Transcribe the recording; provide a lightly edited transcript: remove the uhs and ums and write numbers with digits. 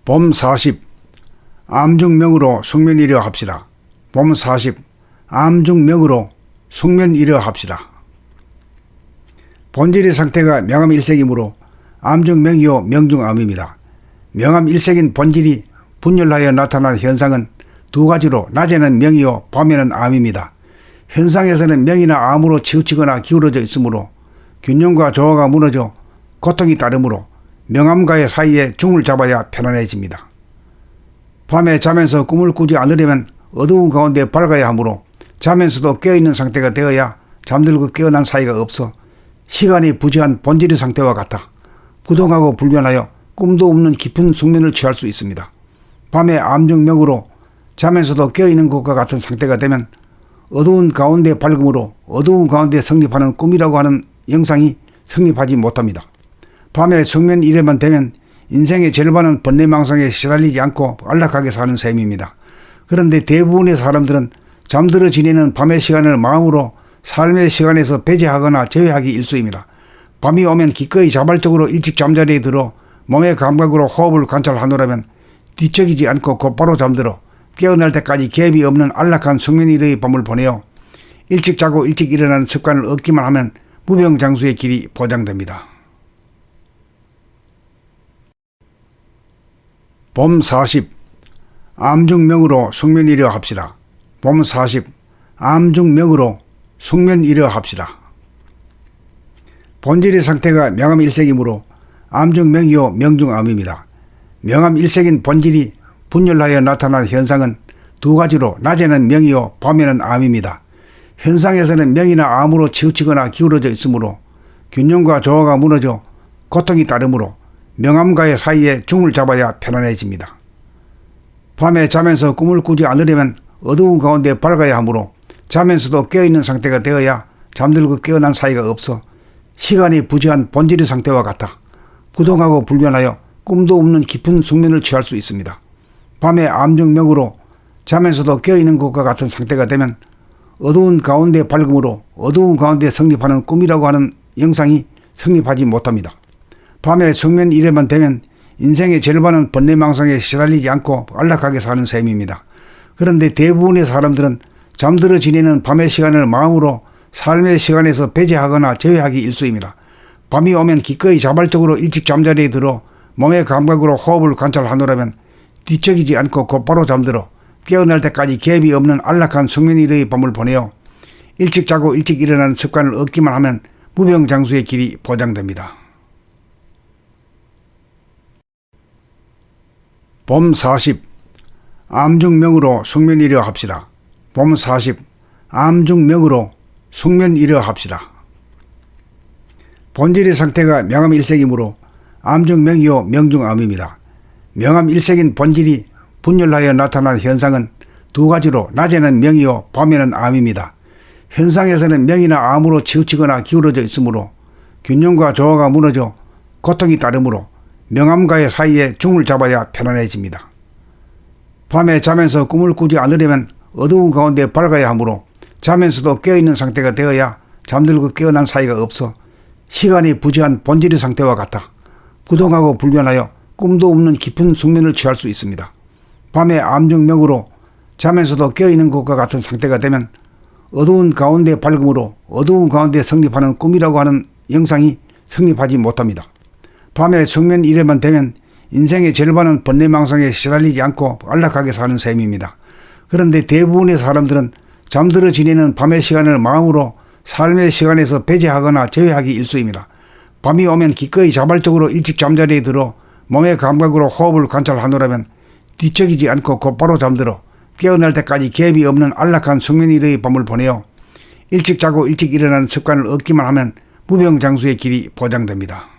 봄 40. 암중명으로 숙면이려 합시다. 봄 40. 암중명으로 숙면이려 합시다. 본질의 상태가 명암일색이므로 암중명이요 명중암입니다. 명암일색인 본질이 분열하여 나타나는 현상은 두 가지로 낮에는 명이요 밤에는 암입니다. 현상에서는 명이나 암으로 치우치거나 기울어져 있으므로 균형과 조화가 무너져 고통이 따르므로 명암과의 사이에 중을 잡아야 편안해집니다. 밤에 자면서 꿈을 꾸지 않으려면 어두운 가운데 밝아야 하므로 자면서도 깨어있는 상태가 되어야 잠들고 깨어난 사이가 없어 시간이 부재한 본질의 상태와 같아 부동하고 불변하여 꿈도 없는 깊은 숙면을 취할 수 있습니다. 밤에 암중명으로 자면서도 깨어있는 것과 같은 상태가 되면 어두운 가운데 밝음으로 어두운 가운데 성립하는 꿈이라고 하는 영상이 성립하지 못합니다. 밤에 숙면 이래만 되면 인생의 절반은 번뇌망상에 시달리지 않고 안락하게 사는 셈입니다. 그런데 대부분의 사람들은 잠들어 지내는 밤의 시간을 마음으로 삶의 시간에서 배제하거나 제외하기 일쑤입니다. 밤이 오면 기꺼이 자발적으로 일찍 잠자리에 들어 몸의 감각으로 호흡을 관찰하노라면 뒤척이지 않고 곧바로 잠들어 깨어날 때까지 갭이 없는 안락한 숙면이르의 밤을 보내어 일찍 자고 일찍 일어나는 습관을 얻기만 하면 무병장수의 길이 보장됩니다. 봄 40. 암중명으로 숙면이려 합시다. 봄 40. 암중명으로 숙면이려 합시다. 본질의 상태가 명암일색이므로 암중명이요 명중암입니다. 명암일색인 본질이 분열하여 나타나는 현상은 두 가지로 낮에는 명이요 밤에는 암입니다. 현상에서는 명이나 암으로 치우치거나 기울어져 있으므로 균형과 조화가 무너져 고통이 따르므로 명암과의 사이에 중을 잡아야 편안해집니다. 밤에 자면서 꿈을 꾸지 않으려면 어두운 가운데 밝아야 하므로 자면서도 깨어있는 상태가 되어야 잠들고 깨어난 사이가 없어 시간이 부재한 본질의 상태와 같아 부동하고 불변하여 꿈도 없는 깊은 숙면을 취할 수 있습니다. 밤에 암중명으로 자면서도 깨어있는 것과 같은 상태가 되면 어두운 가운데 밝음으로 어두운 가운데 성립하는 꿈이라고 하는 영상이 성립하지 못합니다. 밤에 숙면 이래만 되면 인생의 절반은 번뇌망상에 시달리지 않고 안락하게 사는 셈입니다. 그런데 대부분의 사람들은 잠들어 지내는 밤의 시간을 마음으로 삶의 시간에서 배제하거나 제외하기 일쑤입니다. 밤이 오면 기꺼이 자발적으로 일찍 잠자리에 들어 몸의 감각으로 호흡을 관찰하노라면 뒤척이지 않고 곧바로 잠들어 깨어날 때까지 갭이 없는 안락한 숙면이르의 밤을 보내어 일찍 자고 일찍 일어나는 습관을 얻기만 하면 무병장수의 길이 보장됩니다. 봄 40. 암중명으로 숙면이려 합시다. 봄 40. 암중명으로 숙면이려 합시다. 본질의 상태가 명암일색이므로 암중명이요 명중암입니다. 명암일색인 본질이 분열하여 나타나는 현상은 두 가지로 낮에는 명이요 밤에는 암입니다. 현상에서는 명이나 암으로 치우치거나 기울어져 있으므로 균형과 조화가 무너져 고통이 따르므로 명암과의 사이에 중을 잡아야 편안해집니다. 밤에 자면서 꿈을 꾸지 않으려면 어두운 가운데 밝아야 하므로 자면서도 깨어있는 상태가 되어야 잠들고 깨어난 사이가 없어 시간이 부재한 본질의 상태와 같아 부동하고 불변하여 꿈도 없는 깊은 숙면을 취할 수 있습니다. 밤에 암중명으로 자면서도 깨어있는 것과 같은 상태가 되면 어두운 가운데 밝음으로 어두운 가운데 성립하는 꿈이라고 하는 영상이 성립하지 못합니다. 밤에 숙면 이래만 되면 인생의 절반은 번뇌망상에 시달리지 않고 안락하게 사는 셈입니다. 그런데 대부분의 사람들은 잠들어 지내는 밤의 시간을 마음으로 삶의 시간에서 배제하거나 제외하기 일쑤입니다. 밤이 오면 기꺼이 자발적으로 일찍 잠자리에 들어 몸의 감각으로 호흡을 관찰하노라면 뒤척이지 않고 곧바로 잠들어 깨어날 때까지 갭이 없는 안락한 숙면이르의 밤을 보내어 일찍 자고 일찍 일어나는 습관을 얻기만 하면 무병장수의 길이 보장됩니다.